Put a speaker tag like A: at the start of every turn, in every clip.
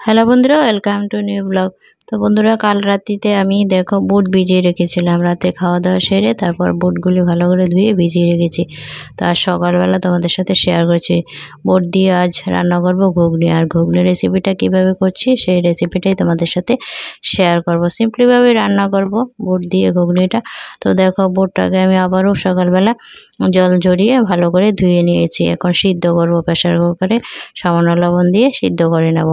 A: Hello বন্ধুরা, welcome to new blog. তো বন্ধুরা, কাল রাত্রিতে আমি দেখো বুট ভিজিয়ে রেখেছিলাম। রাতে খাওয়া দাওয়া সেরে তারপর বুটগুলি ভালো করে ধুয়ে ভিজিয়ে রেখেছি। তো আজ সকালবেলা তোমাদের সাথে শেয়ার করছি। বুট দিয়ে আজ রান্না করব ঘুগনি। আর ঘুগনি রেসিপিটা কিভাবে করছি সেই রেসিপিটাই তোমাদের সাথে শেয়ার করব। সিম্পলিভাবে রান্না করব বুট দিয়ে ঘুগনিটা। তো দেখো, বুটটাকে আমি আবারও সকালবেলা জল ঝরিয়ে ভালো করে ধুয়ে নিয়েছি। এখন সিদ্ধ করব প্রেসার কুকারে, সামান্য লবণ দিয়ে সিদ্ধ করে নেব।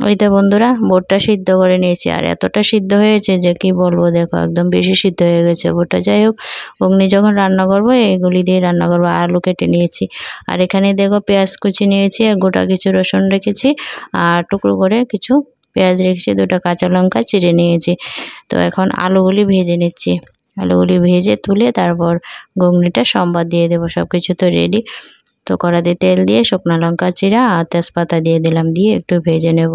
A: ওই তো বন্ধুরা, বুটটা সিদ্ধ করে নিয়েছি। আর এতটা সিদ্ধ হয়েছে যে কি বলবো, দেখো একদম বেশি সিদ্ধ হয়ে গেছে বুটটা। যাই হোক, ঘুগনি যখন রান্না করবো এইগুলি দিয়ে রান্না করবো। আলু কেটে নিয়েছি, আর এখানে দেখো পেঁয়াজ কুচি নিয়েছি, আর গোটা কিছু রসুন রেখেছি, আর টুকরো করে কিছু পেঁয়াজ রেখেছি, দুটো কাঁচা লঙ্কা চিড়ে নিয়েছি। তো এখন আলুগুলি ভেজে নিচ্ছি। আলুগুলি ভেজে তুলে তারপর ঘুগনিটা সম্বাদ দিয়ে দেবো। সব কিছু তো রেডি। তো কড়াতে তেল দিয়ে শুকনো লঙ্কা চিরা আর তেজপাতা দিয়ে দিলাম, দিয়ে একটু ভেজে নেব।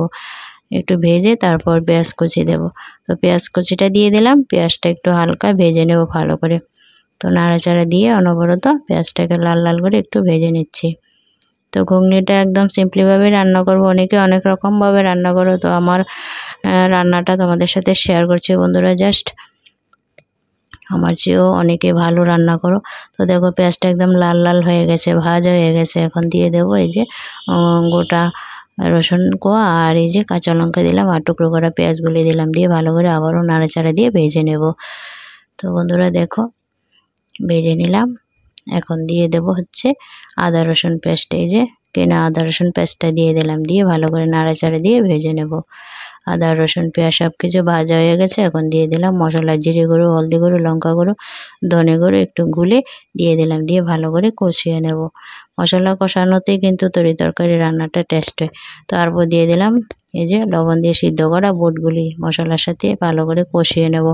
A: একটু ভেজে তারপর পেঁয়াজ কুচি দেব। তো পেঁয়াজ কুচিটা দিয়ে দিলাম, পেঁয়াজটা একটু হালকা ভেজে নেব ভালো করে। তো নাড়াচাড়া দিয়ে অনবরত পেঁয়াজটাকে লাল লাল করে একটু ভেজে নিচ্ছি। তো ঘুগনিটা একদম সিম্পলিভাবে রান্না করব। অনেকে অনেক রকমভাবে রান্না করো, তো আমার রান্নাটা তোমাদের সাথে শেয়ার করছি বন্ধুরা। জাস্ট আমার চেয়েও অনেকে ভালো রান্না করো। তো দেখো পেঁয়াজটা একদম লাল লাল হয়ে গেছে, ভাজা হয়ে গেছে। এখন দিয়ে দেবো এই যে গোটা রসুন কোয়া, আর এই যে কাঁচা লঙ্কা দিলাম, আর টুকরো করা পেঁয়াজগুলি দিলাম, দিয়ে ভালো করে আবারও নাড়াচাড়া দিয়ে ভেজে নেব। তো বন্ধুরা দেখো, ভেজে নিলাম। এখন দিয়ে দেব হচ্ছে আদা রসুন পেস্ট। এই যে কেনা আদা রসুন পেস্টটা দিয়ে দিলাম, দিয়ে ভালো করে নাড়াচাড়া দিয়ে ভেজে নেব। আদা রসুন পেঁয়াজ সব কিছু ভাজা হয়ে গেছে। এখন দিয়ে দিলাম মশলা, জিরে গুঁড়ো, হলদি গুঁড়ো, লঙ্কা গুঁড়ো, ধনে গুঁড়ো একটু গুলে দিয়ে দিলাম, দিয়ে ভালো করে কষিয়ে নেব। মশলা কষানোতেই কিন্তু তরকারি রান্নাটা টেস্ট হয়। তারপর দিয়ে দিলাম এই যে লবণ দিয়ে সিদ্ধ করা বুটগুলি মশলার সাথে ভালো করে কষিয়ে নেব।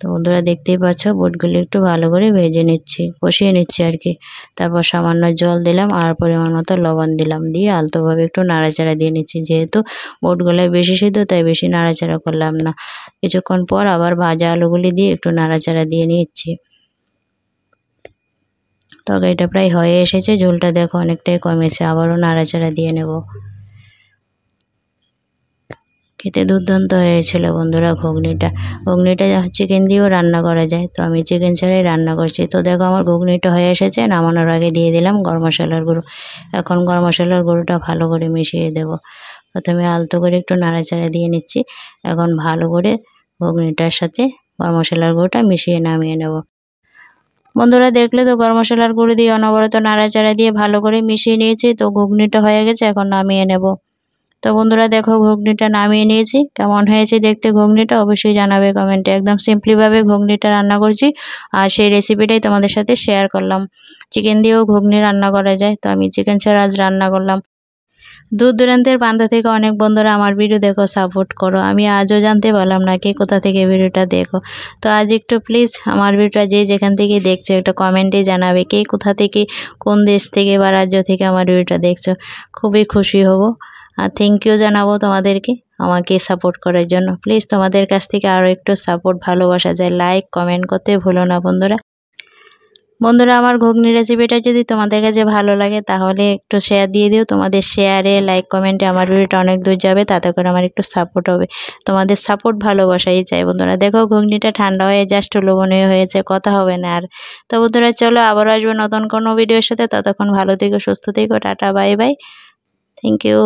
A: তো বন্ধুরা দেখতেই পাচ্ছ, বুটগুলি একটু ভালো করে ভেজে নিচ্ছি, কষিয়ে নিচ্ছি আর কি। তারপর সামান্য জল দিলাম, আর পরিমাণ মতো লবণ দিলাম, দিয়ে আলতোভাবে একটু নাড়াচাড়া দিয়ে নিচ্ছি। যেহেতু বুটগুলোয় বেশি সিদ্ধ, তাই বেশি নাড়াচাড়া করলাম না। কিছুক্ষণ পর আবার ভাজা আলুগুলি দিয়ে একটু নাড়াচাড়া দিয়ে নিচ্ছি। তরকারিটা প্রায় হয়ে এসেছে, ঝোলটা দেখো অনেকটাই কমেছে। আবারও নাড়াচাড়া দিয়ে নেব। খেতে দুর্দান্ত হয়েছিল বন্ধুরা ঘুগনিটা। ঘুগনিটা চিকেন দিয়েও রান্না করা যায়, তো আমি চিকেন ছাড়াই রান্না করছি। তো দেখো আমার ঘুগনিটা হয়ে এসেছে। নামানোর আগে দিয়ে দিলাম গরম মশলার গুঁড়ো। এখন গরম মশলার গুঁড়োটা ভালো করে মিশিয়ে দেব। প্রথমে আলতো করে একটু নাড়াচাড়া দিয়ে নিচ্ছি। এখন ভালো করে ঘুগনিটার সাথে গরম মশলার গুঁড়োটা মিশিয়ে নামিয়ে নেব। বন্ধুরা দেখলে তো, গরম মশলার গুঁড়ো দিয়ে অনবরত নাড়াচাড়া দিয়ে ভালো করে মিশিয়ে নিয়েছি। তো ঘুগনিটা হয়ে গেছে, এখন নামিয়ে নেব। তো বন্ধুরা দেখো, ঘুগনিটা নামিয়ে নিয়েছি। কেমন হয়েছে দেখতে ঘুগনিটা অবশ্যই জানাবে কমেন্টে। একদম সিম্পলিভাবে ঘুগনিটা রান্না করছি, আর সেই রেসিপিটাই তোমাদের সাথে শেয়ার করলাম। চিকেন দিয়েও ঘুগনি রান্না করা যায়, তো আমি চিকেন ছাড়া আজ রান্না করলাম। দূর দূরান্তের প্রান্ত থেকে অনেক বন্ধুরা আমার ভিডিও দেখো, সাপোর্ট করো। আমি আজও জানতে পারলাম না কে কোথা থেকে ভিডিওটা দেখো। তো আজ একটু প্লিজ আমার ভিডিওটা যে যেখান থেকে দেখছো একটা কমেন্টে জানাবে কে কোথা থেকে, কোন দেশ থেকে বা রাজ্য থেকে আমার ভিডিওটা দেখছো। খুবই খুশি হব, আর থ্যাংক ইউ জানাবো তোমাদেরকে আমাকে সাপোর্ট করার জন্য। প্লিজ তোমাদের কাছ থেকে আরও একটু সাপোর্ট, ভালোবাসা যায়। লাইক কমেন্ট করতে ভুলো না বন্ধুরা। বন্ধুরা আমার ঘুগনি রেসিপিটা যদি তোমাদের কাছে ভালো লাগে তাহলে একটু শেয়ার দিয়ে দিও। তোমাদের শেয়ারে, লাইক, কমেন্টে আমার ভিডিওটা অনেক দূর যাবে, তাতে করে আমার একটু সাপোর্ট হবে। তোমাদের সাপোর্ট, ভালোবাসাই চাই বন্ধুরা। দেখো ঘুগনিটা ঠান্ডা হয়ে জাস্ট লোভনীয় হয়েছে, কথা হবে না আর। তো বন্ধুরা চলো, আবারও আসবো নতুন কোনো ভিডিওর সাথে। ততক্ষণ ভালো থেকো, সুস্থ থেকো, tata, bye bye, thank you.